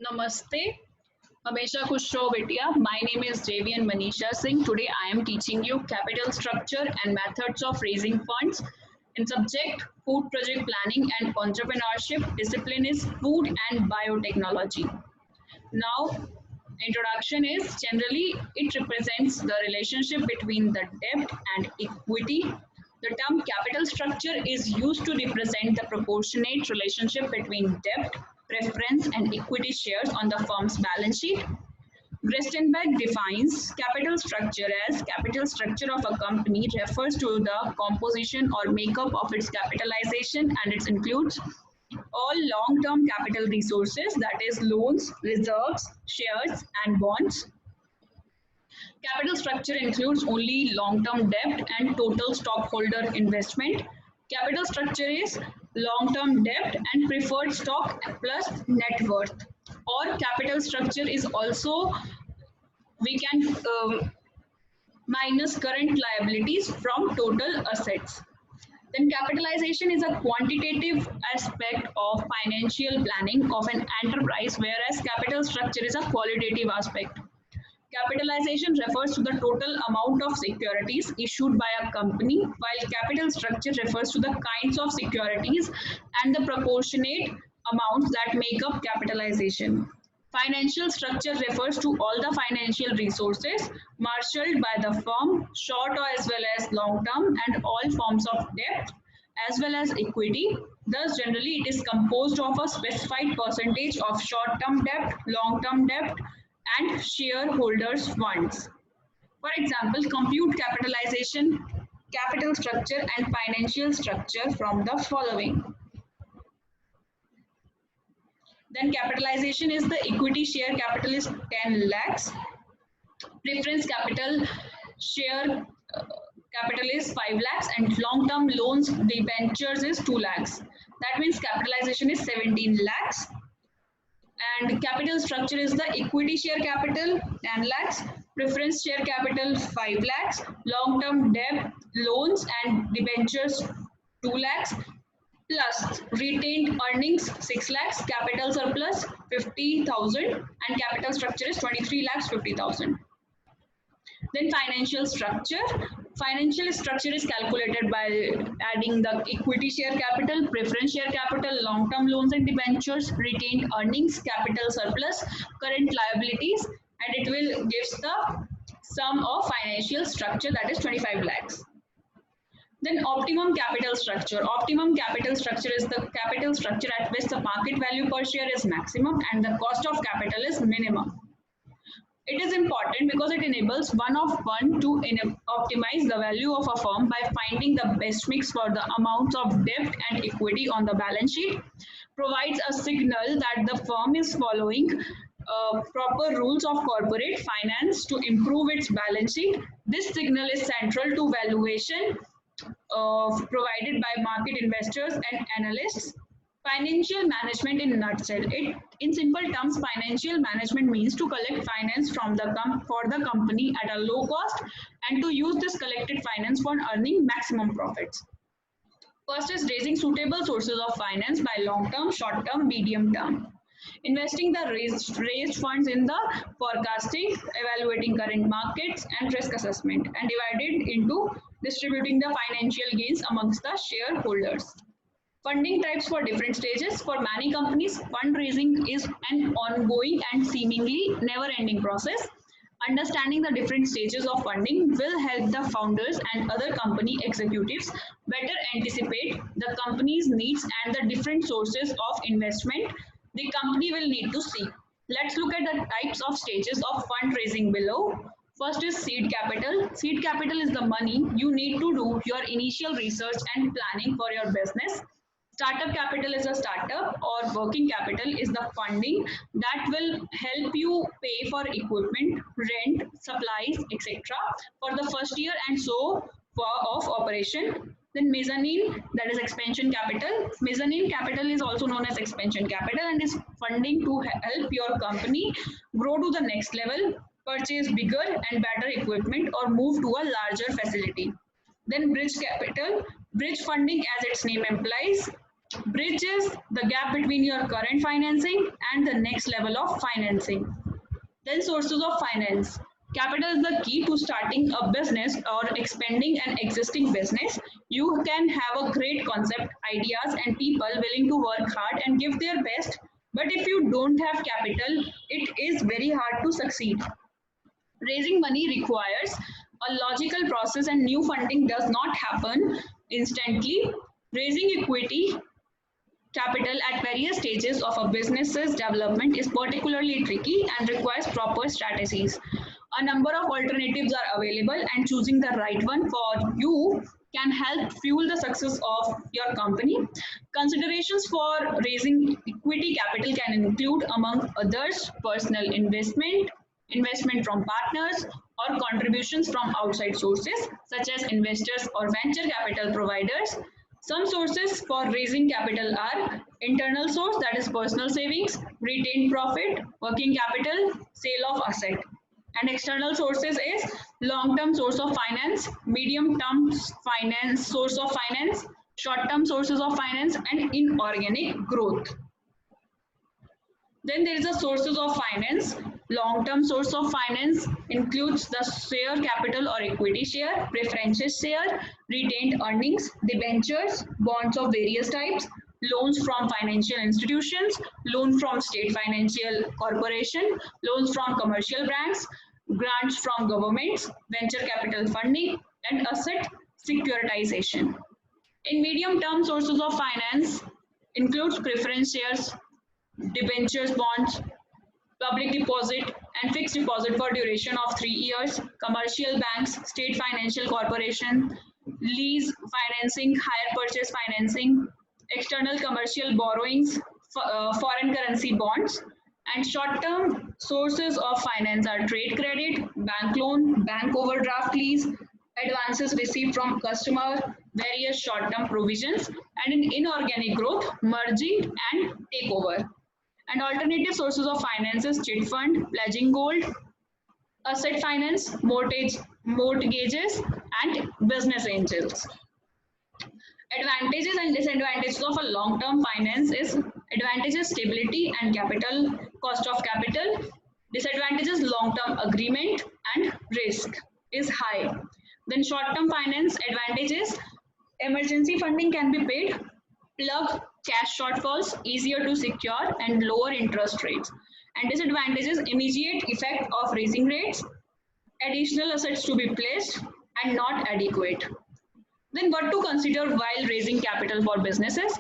Namaste. Hamesha Khush raho betiya. My name is JVN Manisha Singh. Today I am teaching you capital structure and methods of raising funds. In subject food project planning and entrepreneurship, discipline is food and biotechnology. Now, introduction is generally it represents the relationship between the debt and equity. The term capital structure is used to represent the proportionate relationship between debt, preference, and equity shares on the firm's balance sheet. Grestenberg defines capital structure as capital structure of a company refers to the composition or makeup of its capitalization, and it includes all long-term capital resources, that is loans, reserves, shares and bonds. Capital structure includes only long-term debt and total stockholder investment. Capital structure is long-term debt and preferred stock plus net worth. Or capital structure is also we can minus current liabilities from total assets. Then capitalization is a quantitative aspect of financial planning of an enterprise, whereas capital structure is a qualitative aspect. Capitalization refers to the total amount of securities issued by a company, while capital structure refers to the kinds of securities and the proportionate amounts that make up capitalization. Financial structure refers to all the financial resources marshaled by the firm, short or as well as long term, and all forms of debt as well as equity. Thus, generally, it is composed of a specified percentage of short term debt, long term debt, and shareholders' funds. For example, compute capitalization, capital structure, and financial structure from the following. Then capitalization is the equity share capital is 10 lakhs. Preference capital share capital is 5 lakhs and long term loans debentures is 2 lakhs. That means capitalization is 17 lakhs and capital structure is the equity share capital 10 lakhs, preference share capital 5 lakhs, long term debt, loans and debentures 2 lakhs plus retained earnings 6 lakhs, capital surplus 50,000 and capital structure is 23 lakhs 50,000. Then financial structure. Financial structure is calculated by adding the equity share capital, preference share capital, long-term loans and debentures, retained earnings, capital surplus, current liabilities, and it will gives the sum of financial structure, that is 25 lakhs. Then optimum capital structure. Optimum capital structure is the capital structure at which the market value per share is maximum and the cost of capital is minimum. It is important because it enables one to optimize the value of a firm by finding the best mix for the amounts of debt and equity on the balance sheet, provides a signal that the firm is following proper rules of corporate finance to improve its balance sheet. This signal is central to valuation provided by market investors and analysts. Financial management in a nutshell. It, in simple terms, financial management means to collect finance from the for the company at a low cost and to use this collected finance for earning maximum profits. First is raising suitable sources of finance by long term, short term, medium term. Investing the raised funds in the forecasting, evaluating current markets and risk assessment, and divided into distributing the financial gains amongst the shareholders. Funding types for different stages. For many companies, fundraising is an ongoing and seemingly never ending process. Understanding the different stages of funding will help the founders and other company executives better anticipate the company's needs and the different sources of investment the company will need to seek. Let's look at the types of stages of fundraising below. First is seed capital. Seed capital is the money you need to do your initial research and planning for your business. Startup capital is a startup, or working capital is the funding that will help you pay for equipment, rent, supplies, etc. for the first year and so for of operation. Then mezzanine, that is expansion capital. Mezzanine capital is also known as expansion capital and is funding to help your company grow to the next level, purchase bigger and better equipment, or move to a larger facility. Then bridge capital. Bridge funding, as its name implies, bridges the gap between your current financing and the next level of financing. Then sources of finance. Capital is the key to starting a business or expanding an existing business. You can have a great concept, ideas, and people willing to work hard and give their best. But if you don't have capital, it is very hard to succeed. Raising money requires a logical process, and new funding does not happen instantly. Raising equity capital at various stages of a business's development is particularly tricky and requires proper strategies. A number of alternatives are available, and choosing the right one for you can help fuel the success of your company. Considerations for raising equity capital can include, among others, personal investment, investment from partners, or contributions from outside sources such as investors or venture capital providers. Some sources for raising capital are internal source, that is personal savings, retained profit, working capital, sale of asset. And external sources is long-term source of finance, medium-term finance source of finance, short-term sources of finance, and inorganic growth. Then there is the sources of finance. Long-term source of finance includes the share capital or equity share, preferences share, retained earnings, debentures, bonds of various types, loans from financial institutions, loan from state financial corporation, loans from commercial banks, grants from governments, venture capital funding, and asset securitization. In medium-term sources of finance includes preference shares, debentures, bonds, public deposit, and fixed deposit for duration of 3 years, commercial banks, state financial corporation, lease financing, hire purchase financing, external commercial borrowings, foreign currency bonds, and short-term sources of finance are trade credit, bank loan, bank overdraft lease, advances received from customer, various short-term provisions, and in inorganic growth, merging and takeover. And alternative sources of finance is chit fund, pledging gold, asset finance, mortgages, and business angels. Advantages and disadvantages of a long-term finance is advantages stability and capital cost of capital. Disadvantages long-term agreement and risk is high. Then short-term finance advantages emergency funding can be paid, plug cash shortfalls, easier to secure, and lower interest rates. And disadvantages immediate effect of raising rates, additional assets to be placed, and not adequate. Then what to consider while raising capital for businesses?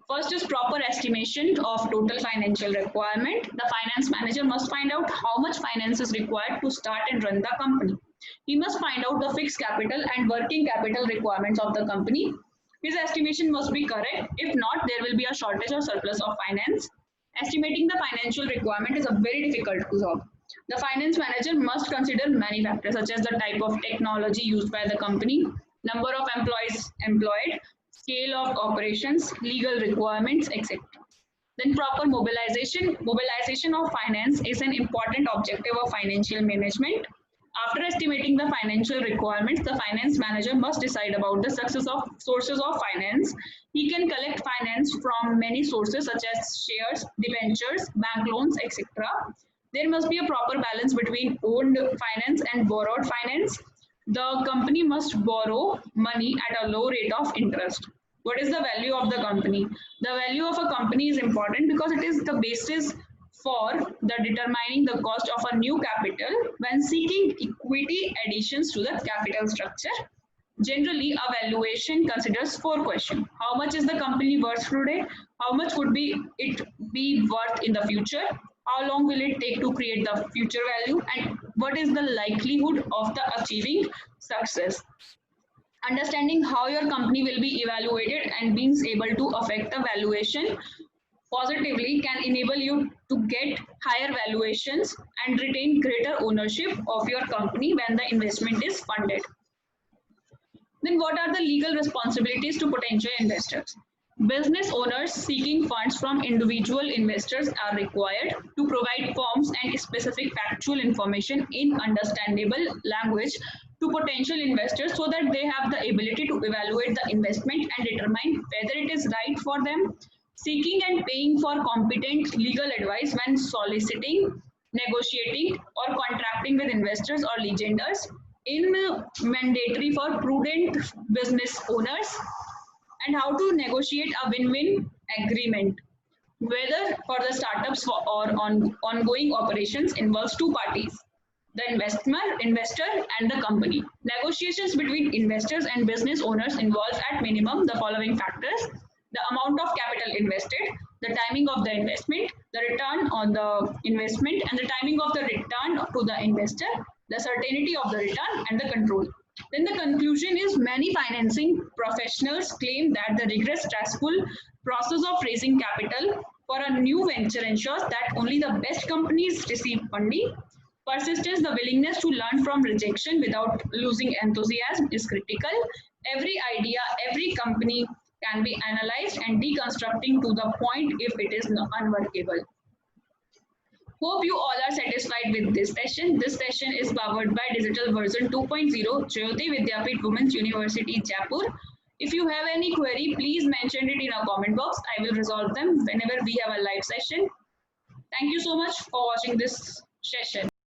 First is proper estimation of total financial requirement. The finance manager must find out how much finance is required to start and run the company. He must find out the fixed capital and working capital requirements of the company. His estimation must be correct. If not, there will be a shortage or surplus of finance. Estimating the financial requirement is a very difficult job. The finance manager must consider many factors such as the type of technology used by the company, number of employees employed, scale of operations, legal requirements, etc. Then proper mobilization. Mobilization of finance is an important objective of financial management. After estimating the financial requirements, the finance manager must decide about the success of sources of finance. He can collect finance from many sources such as shares, debentures, bank loans, etc. There must be a proper balance between owned finance and borrowed finance. The company must borrow money at a low rate of interest. What is the value of the company? The value of a company is important because it is the basis for the determining the cost of a new capital when seeking equity additions to the capital structure. Generally, a valuation considers four questions. How much is the company worth today? How much would it be worth in the future? How long will it take to create the future value? And what is the likelihood of the achieving success? Understanding how your company will be evaluated and being able to affect the valuation positively can enable you to get higher valuations and retain greater ownership of your company when the investment is funded. Then what are the legal responsibilities to potential investors? Business owners seeking funds from individual investors are required to provide forms and specific factual information in understandable language to potential investors so that they have the ability to evaluate the investment and determine whether it is right for them. Seeking and paying for competent legal advice when soliciting, negotiating, or contracting with investors or legenders. In mandatory for prudent business owners, and how to negotiate a win-win agreement, whether for the startups or on ongoing operations, involves two parties, the investor and the company. Negotiations between investors and business owners involves at minimum the following factors: the amount of capital invested, the timing of the investment, the return on the investment, and the timing of the return to the investor, the certainty of the return, and the control. Then the conclusion is many financing professionals claim that the rigorous, stressful process of raising capital for a new venture ensures that only the best companies receive funding. Persistence, the willingness to learn from rejection without losing enthusiasm, is critical. Every idea, every company can be analyzed and deconstructing to the point if it is unworkable. Hope you all are satisfied with this session. This session is powered by Digital Version 2.0, Jyoti Vidyapeeth Women's University, Jaipur. If you have any query, please mention it in our comment box. I will resolve them whenever we have a live session. Thank you so much for watching this session.